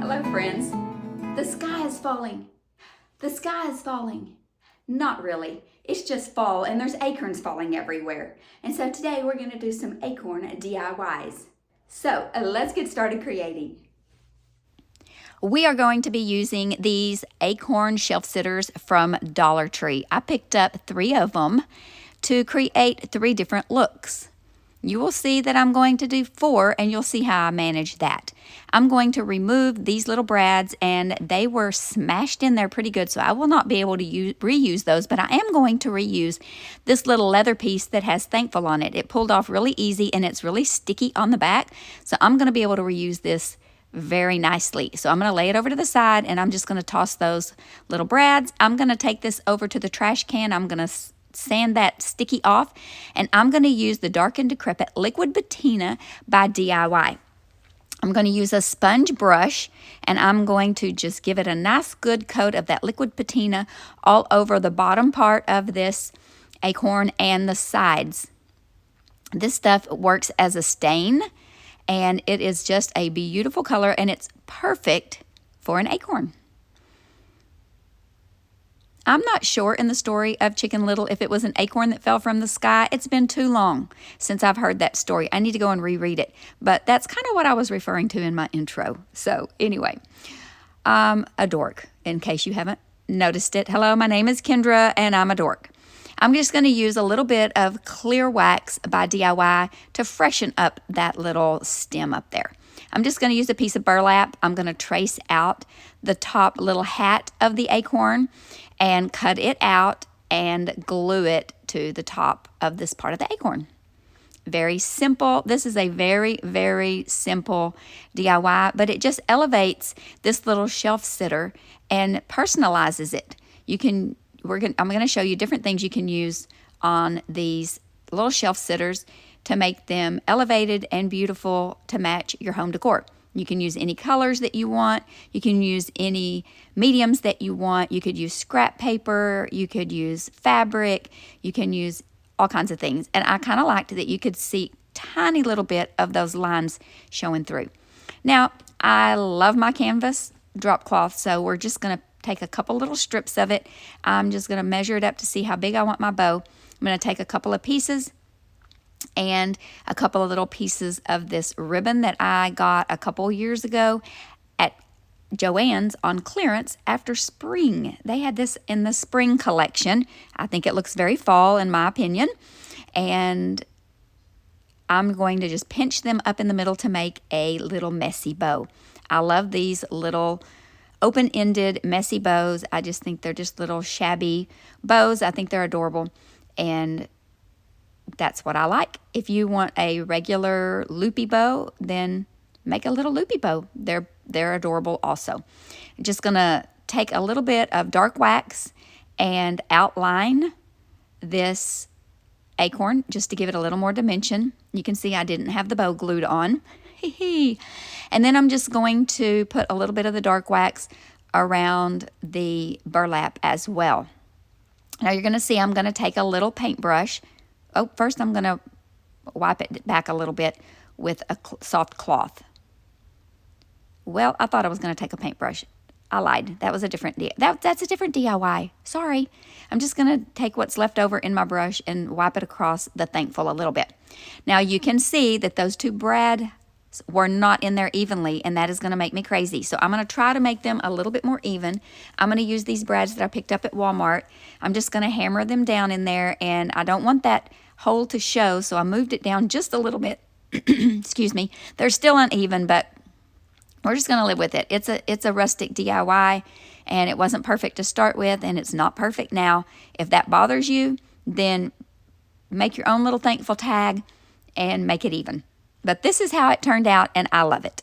Hello, friends. The sky is falling. The sky is falling. Not really. It's just fall and there's acorns falling everywhere. And so today we're going to do some acorn DIYs. So let's get started creating. We are going to be using these acorn shelf sitters from Dollar Tree. I picked up 3 of them to create 3 different looks. You will see that I'm going to do 4 and you'll see how I manage that. I'm going to remove these little brads and they were smashed in there pretty good, so I will not be able to reuse those, but I am going to reuse this little leather piece that has Thankful on it. It pulled off really easy and it's really sticky on the back, so I'm going to be able to reuse this very nicely. So I'm going to lay it over to the side and I'm just going to toss those little brads. I'm going to take this over to the trash can. I'm going to sand that sticky off, and I'm going to use the Dark and Decrepit Liquid Patina by DIY. I'm going to use a sponge brush and I'm going to just give it a nice good coat of that liquid patina all over the bottom part of this acorn and the sides. This stuff works as a stain and it is just a beautiful color and it's perfect for an acorn. I'm not sure in the story of Chicken Little if it was an acorn that fell from the sky. It's been too long since I've heard that story. I need to go and reread it. But that's kind of what I was referring to in my intro. So anyway, I'm a dork, in case you haven't noticed it. Hello, my name is Kendra and I'm a dork. I'm just going to use a little bit of clear wax by DIY to freshen up that little stem up there. I'm just going to use a piece of burlap. I'm going to trace out the top little hat of the acorn and cut it out and glue it to the top of this part of the acorn. Very simple. This is a very, very simple DIY, but it just elevates this little shelf sitter and personalizes it. I'm going to show you different things you can use on these little shelf sitters to make them elevated and beautiful to match your home decor. You can use any colors that you want. You can use any mediums that you want. You could use scrap paper. You could use fabric. You can use all kinds of things. And I kind of liked that you could see tiny little bit of those lines showing through. Now, I love my canvas drop cloth, so we're just going to take a couple little strips of it. I'm just going to measure it up to see how big I want my bow. I'm going to take a couple of pieces and a couple of little pieces of this ribbon that I got a couple years ago at Joann's on clearance after spring. They had this in the spring collection. I think it looks very fall in my opinion. And I'm going to just pinch them up in the middle to make a little messy bow. I love these little open-ended messy bows. I just think they're just little shabby bows. I think they're adorable. And that's what I like. If you want a regular loopy bow, then make a little loopy bow. They're adorable also. I'm just going to take a little bit of dark wax and outline this acorn just to give it a little more dimension. You can see I didn't have the bow glued on. And then I'm just going to put a little bit of the dark wax around the burlap as well. Now you're going to see I'm going to take a little paintbrush. Oh, first I'm going to wipe it back a little bit with a soft cloth. Well, I thought I was going to take a paintbrush. I lied. That was a different that's a different DIY. Sorry. I'm just going to take what's left over in my brush and wipe it across the Thankful a little bit. Now you can see that those 2 brads were not in there evenly, and that is going to make me crazy. So I'm going to try to make them a little bit more even. I'm going to use these brads that I picked up at Walmart. I'm just going to hammer them down in there, and I don't want that hole to show, so I moved it down just a little bit. Excuse me. They're still uneven, but we're just going to live with it. It's a rustic DIY, and it wasn't perfect to start with, and it's not perfect now. If that bothers you, then make your own little Thankful tag and make it even. But this is how it turned out, and I love it.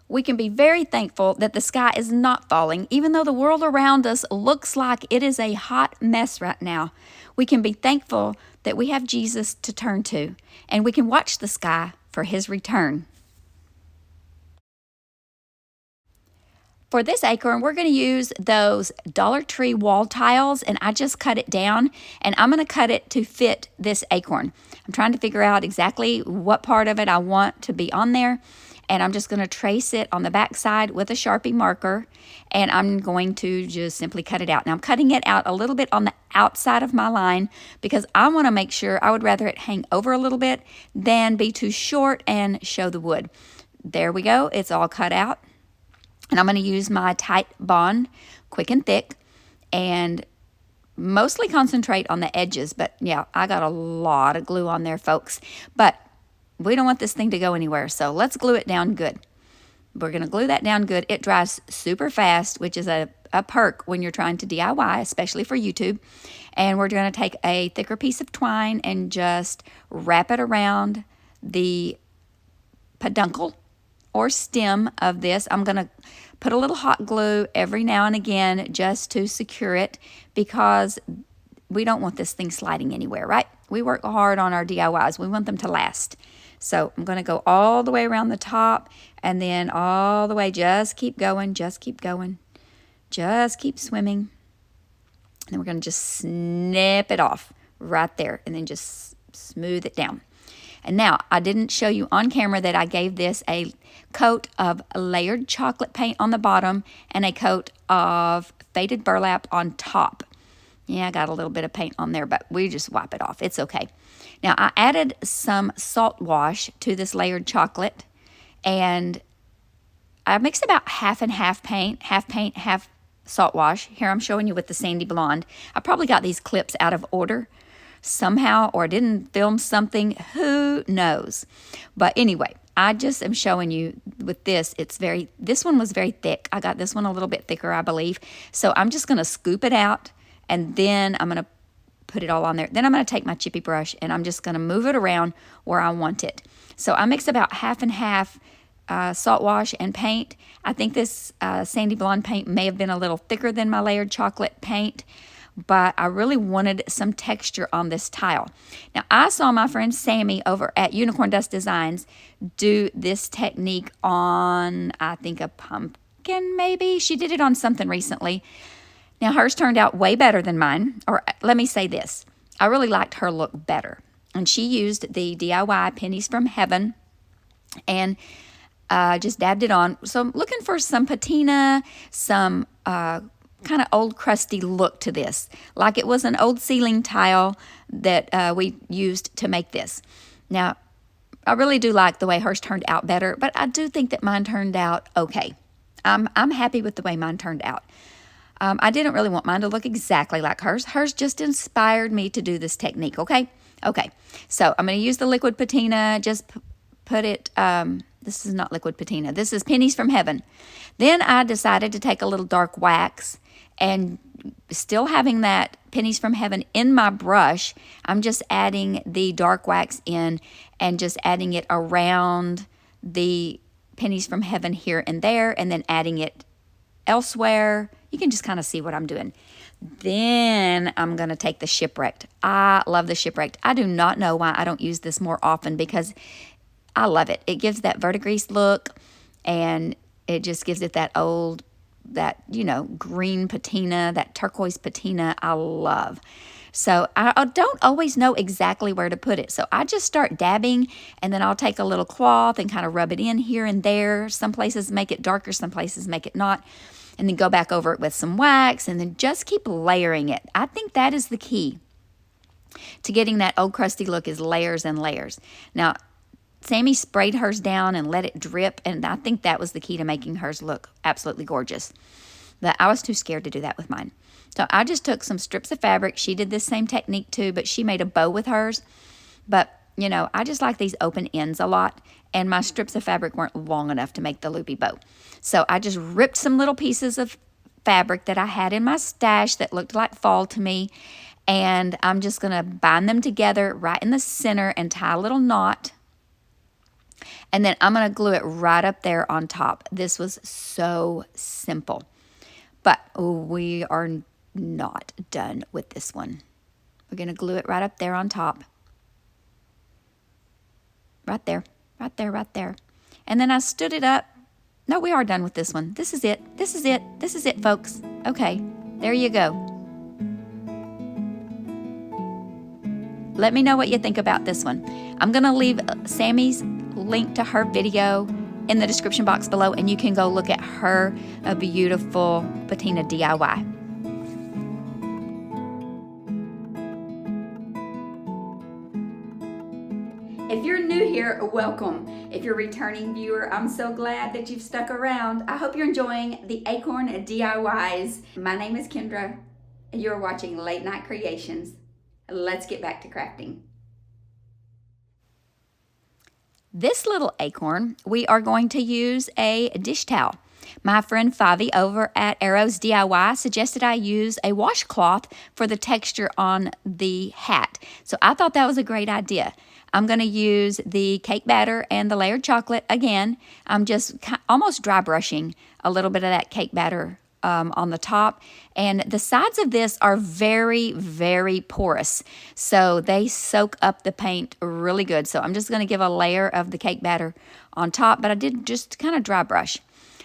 We can be very thankful that the sky is not falling, even though the world around us looks like it is a hot mess right now. We can be thankful that we have Jesus to turn to, and we can watch the sky for his return. For this acorn, we're going to use those Dollar Tree wall tiles, and I just cut it down, and I'm going to cut it to fit this acorn. I'm trying to figure out exactly what part of it I want to be on there, and I'm just going to trace it on the back side with a Sharpie marker, and I'm going to just simply cut it out. Now I'm cutting it out a little bit on the outside of my line because I want to make sure, I would rather it hang over a little bit than be too short and show the wood. There we go, it's all cut out. And I'm going to use my Tight Bond Quick and Thick and mostly concentrate on the edges, but yeah, I got a lot of glue on there, folks. But we don't want this thing to go anywhere, so let's glue it down good. We're going to glue that down good. It dries super fast, which is a perk when you're trying to DIY, especially for YouTube. And we're going to take a thicker piece of twine and just wrap it around the peduncle or stem of this. I'm going to put a little hot glue every now and again just to secure it because we don't want this thing sliding anywhere, right? We work hard on our DIYs. We want them to last. So I'm going to go all the way around the top and then all the way. Just keep going, just keep going. Just keep swimming. And then we're going to just snip it off right there and then just smooth it down. And now, I didn't show you on camera that I gave this a coat of layered chocolate paint on the bottom and a coat of faded burlap on top. Yeah, I got a little bit of paint on there, but we just wipe it off. It's okay. Now, I added some Saltwash to this layered chocolate, and I mixed about half and half paint, half Saltwash. Here I'm showing you with the Sandy Blonde. I probably got these clips out of order somehow, or didn't film something, who knows. But anyway, I just am showing you with this, this one was very thick. I got this one a little bit thicker, I believe. So I'm just going to scoop it out, and then I'm going to put it all on there. Then I'm going to take my chippy brush, and I'm just going to move it around where I want it. So I mix about half and half Saltwash and paint. I think this Sandy Blonde paint may have been a little thicker than my layered chocolate paint, but I really wanted some texture on this tile. Now, I saw my friend Sammie over at Unicorn Dust Designs do this technique on, I think, a pumpkin maybe. She did it on something recently. Now, hers turned out way better than mine. Or let me say this. I really liked her look better. And she used the DIY Pennies from Heaven and just dabbed it on. So I'm looking for some patina, some kind of old crusty look to this, like it was an old ceiling tile that we used to make this. Now, I really do like the way hers turned out better, but I do think that mine turned out okay. I'm happy with the way mine turned out. I didn't really want mine to look exactly like hers. Hers just inspired me to do this technique, okay? Okay, so I'm going to use the liquid patina, just put it, this is not liquid patina, this is Pennies from Heaven. Then I decided to take a little dark wax, and still having that Pennies from Heaven in my brush, I'm just adding the dark wax in and just adding it around the Pennies from Heaven here and there, and then adding it elsewhere. You can just kind of see what I'm doing. Then I'm going to take the Shipwrecked. I love the Shipwrecked. I do not know why I don't use this more often because I love it. It gives that verdigris look, and it just gives it that old, green patina, that turquoise patina I love. So I don't always know exactly where to put it. So I just start dabbing, and then I'll take a little cloth and kind of rub it in here and there. Some places make it darker, some places make it not. And then go back over it with some wax, and then just keep layering it. I think that is the key to getting that old crusty look, is layers and layers. Now, Sammie sprayed hers down and let it drip, and I think that was the key to making hers look absolutely gorgeous. But I was too scared to do that with mine. So I just took some strips of fabric. She did this same technique too, but she made a bow with hers. But, I just like these open ends a lot, and my strips of fabric weren't long enough to make the loopy bow. So I just ripped some little pieces of fabric that I had in my stash that looked like fall to me, and I'm just going to bind them together right in the center and tie a little knot. And then I'm going to glue it right up there on top. This was so simple. But we are not done with this one. We're going to glue it right up there on top. Right there, right there, right there. And then I stood it up. No, we are done with this one. This is it. This is it. This is it, folks. Okay, there you go. Let me know what you think about this one. I'm going to leave Sammie's link to her video in the description box below, and you can go look at her beautiful patina DIY. If you're new here, welcome. If you're a returning viewer, I'm so glad that you've stuck around. I hope you're enjoying the Acorn DIYs. My name is Kendra, and you're watching Late Night Creations. Let's get back to crafting. This little acorn, we are going to use a dish towel. My friend Favi over at Arrows DIY suggested I use a washcloth for the texture on the hat. So I thought that was a great idea. I'm going to use the cake batter and the layered chocolate again. I'm just almost dry brushing a little bit of that cake batter on the top. And the sides of this are very, very porous. So they soak up the paint really good. So I'm just going to give a layer of the cake batter on top, but I did just kind of dry brush.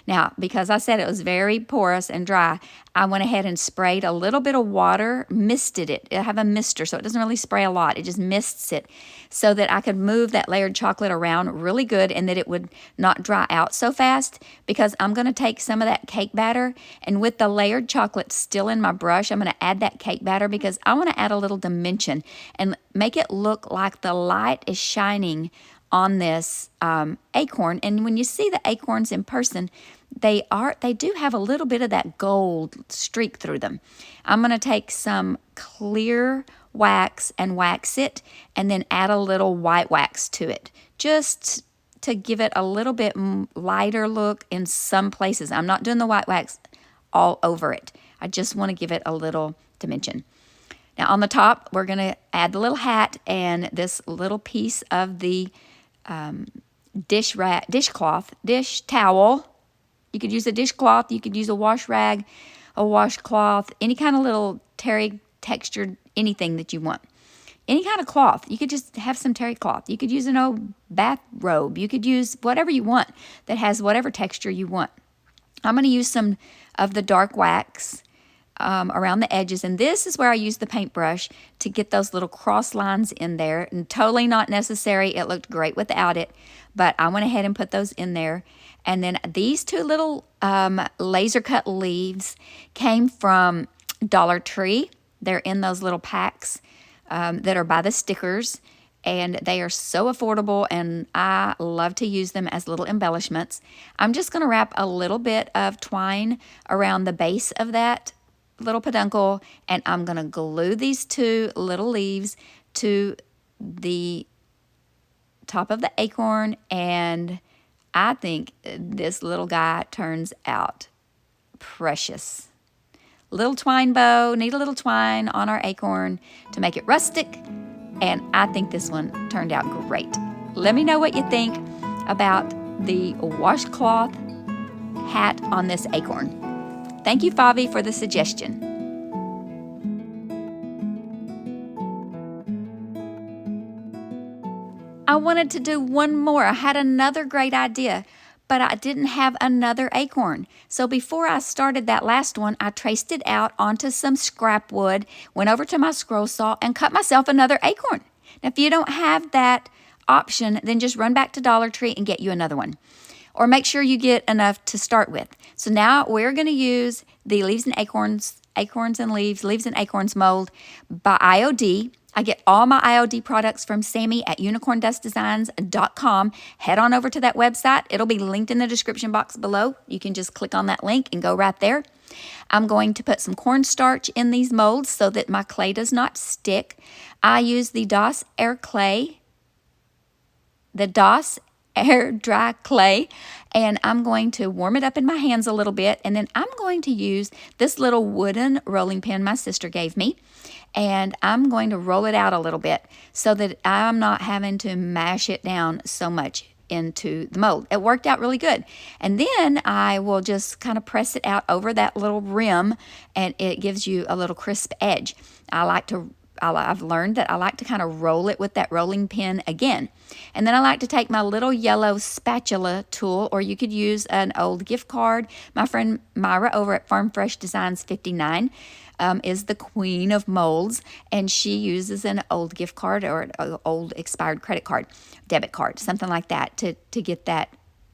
Now, because I said it was very porous and dry, I went ahead and sprayed a little bit of water, misted it. I have a mister, so it doesn't really spray a lot. It just mists it so that I could move that layered chocolate around really good and that it would not dry out so fast, because I'm going to take some of that cake batter, and with the layered chocolate still in my brush, I'm going to add that cake batter because I want to add a little dimension and make it look like the light is shining on this acorn. And when you see the acorns in person, they do have a little bit of that gold streak through them. I'm going to take some clear wax and wax it, and then add a little white wax to it, just to give it a little bit lighter look in some places. I'm not doing the white wax all over it. I just want to give it a little dimension. Now on the top, we're going to add the little hat and this little piece of the dish towel. You could use a dishcloth, you could use a wash rag, a washcloth, any kind of little terry textured anything that you want. Any kind of cloth. You could just have some terry cloth. You could use an old bathrobe. You could use whatever you want that has whatever texture you want. I'm going to use some of the dark wax around the edges, and this is where I use the paintbrush to get those little cross lines in there, and totally not necessary. It looked great without it, but I went ahead and put those in there. And then these two little laser cut leaves came from Dollar Tree. They're in those little packs that are by the stickers, and they are so affordable, and I love to use them as little embellishments. I'm just going to wrap a little bit of twine around the base of that little peduncle, and I'm going to glue these two little leaves to the top of the acorn, and I think this little guy turns out precious. Little twine bow, need a little twine on our acorn to make it rustic, and I think this one turned out great. Let me know what you think about the washcloth hat on this acorn. Thank you, Favi, for the suggestion. I wanted to do one more. I had another great idea, but I didn't have another acorn. So before I started that last one, I traced it out onto some scrap wood, went over to my scroll saw, and cut myself another acorn. Now, if you don't have that option, then just run back to Dollar Tree and get you another one. Or make sure you get enough to start with. So now we're going to use the Leaves and Acorns and Leaves and Acorns mold by IOD. I get all my IOD products from Sammie at unicorndustdesigns.com. Head on over to that website. It'll be linked in the description box below. You can just click on that link and go right there. I'm going to put some cornstarch in these molds so that my clay does not stick. I use the DOS Air dry clay, and I'm going to warm it up in my hands a little bit, and then I'm going to use this little wooden rolling pin my sister gave me, and I'm going to roll it out a little bit so that I'm not having to mash it down so much into the mold. It worked out really good. And then I will just kind of press it out over that little rim, and it gives you a little crisp edge. I've learned that I like to kind of roll it with that rolling pin again. And then I like to take my little yellow spatula tool, or you could use an old gift card. My friend Myra over at Farm Fresh Designs 59 is the queen of molds, and she uses an old gift card or an old expired credit card, debit card, something like that to get that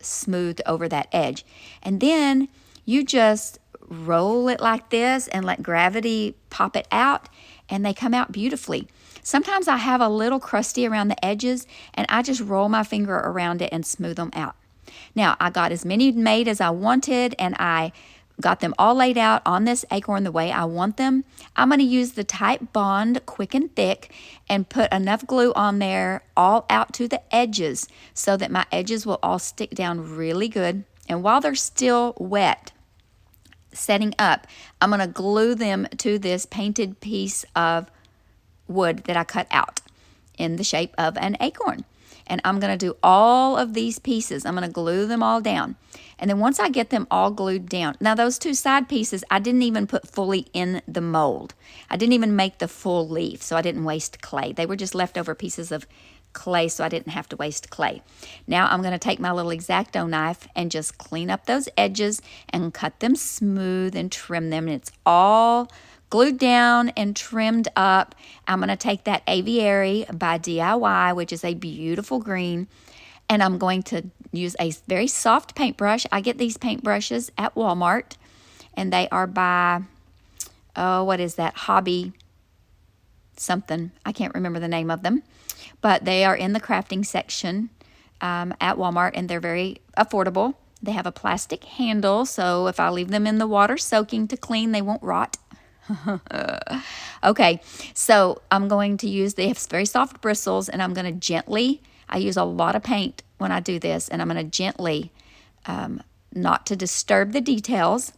smoothed over that edge. And then you just roll it like this and let gravity pop it out, and they come out beautifully. Sometimes I have a little crusty around the edges, and I just roll my finger around it and smooth them out. Now, I got as many made as I wanted, and I got them all laid out on this acorn the way I want them. I'm going to use the Type Bond Quick and Thick and put enough glue on there all out to the edges so that my edges will all stick down really good. And while they're still wet, setting up, I'm going to glue them to this painted piece of wood that I cut out in the shape of an acorn. And I'm going to do all of these pieces. I'm going to glue them all down. And then once I get them all glued down, now those two side pieces, I didn't even put fully in the mold. I didn't even make the full leaf, so I didn't waste clay. They were just leftover pieces of clay, so I didn't have to waste clay. Now I'm going to take my little X-Acto knife and just clean up those edges and cut them smooth and trim them. And it's all glued down and trimmed up. I'm going to take that Aviary by DIY, which is a beautiful green, and I'm going to use a very soft paintbrush. I get these paintbrushes at Walmart, and they are by, oh, what is that? Hobby something. I can't remember the name of them, but they are in the crafting section at Walmart, and they're very affordable. They have a plastic handle, so if I leave them in the water soaking to clean, they won't rot. Okay, so I'm going to use, they have very soft bristles, and I'm going to gently, I use a lot of paint when I do this, and I'm going to gently, not to disturb the details,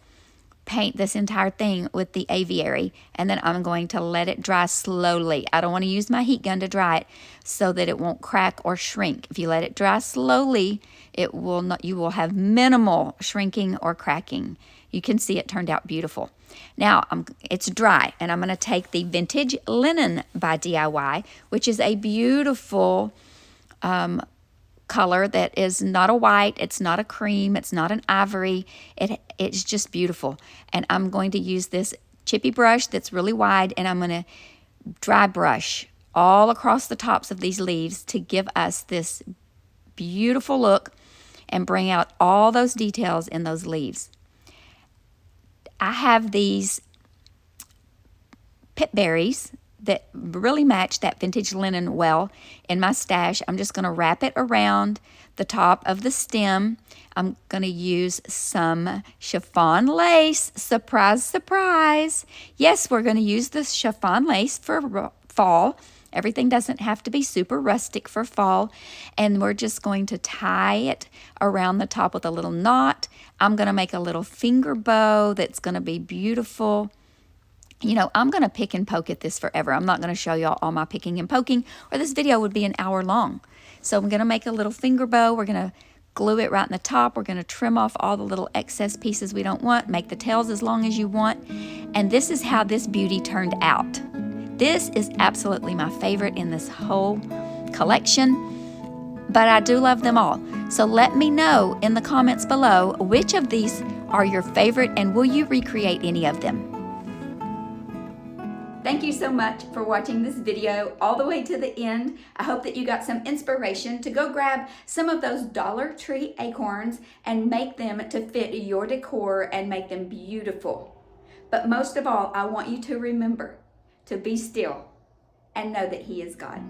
paint this entire thing with the Aviary, and then I'm going to let it dry slowly. I don't want to use my heat gun to dry it so that it won't crack or shrink. If you let it dry slowly, it will not, you will have minimal shrinking or cracking. You can see it turned out beautiful. Now, it's dry, and I'm going to take the Vintage Linen by DIY, which is a beautiful color that is not a white, it's not a cream, it's not an ivory. It's just beautiful. And I'm going to use this chippy brush that's really wide, and I'm going to dry brush all across the tops of these leaves to give us this beautiful look and bring out all those details in those leaves. I have these pip berries that really match that vintage linen well in my stash. I'm just going to wrap it around the top of the stem. I'm going to use some chiffon lace. Surprise, surprise. Yes, we're going to use this chiffon lace for fall. Everything doesn't have to be super rustic for fall. And we're just going to tie it around the top with a little knot. I'm going to make a little finger bow that's going to be beautiful. You know, I'm going to pick and poke at this forever. I'm not going to show y'all all my picking and poking, or this video would be an hour long. So I'm going to make a little finger bow. We're going to glue it right in the top. We're going to trim off all the little excess pieces we don't want, make the tails as long as you want. And this is how this beauty turned out. This is absolutely my favorite in this whole collection, but I do love them all. So let me know in the comments below which of these are your favorite, and will you recreate any of them? Thank you so much for watching this video all the way to the end. I hope that you got some inspiration to go grab some of those Dollar Tree acorns and make them to fit your decor and make them beautiful. But most of all, I want you to remember to be still and know that He is God.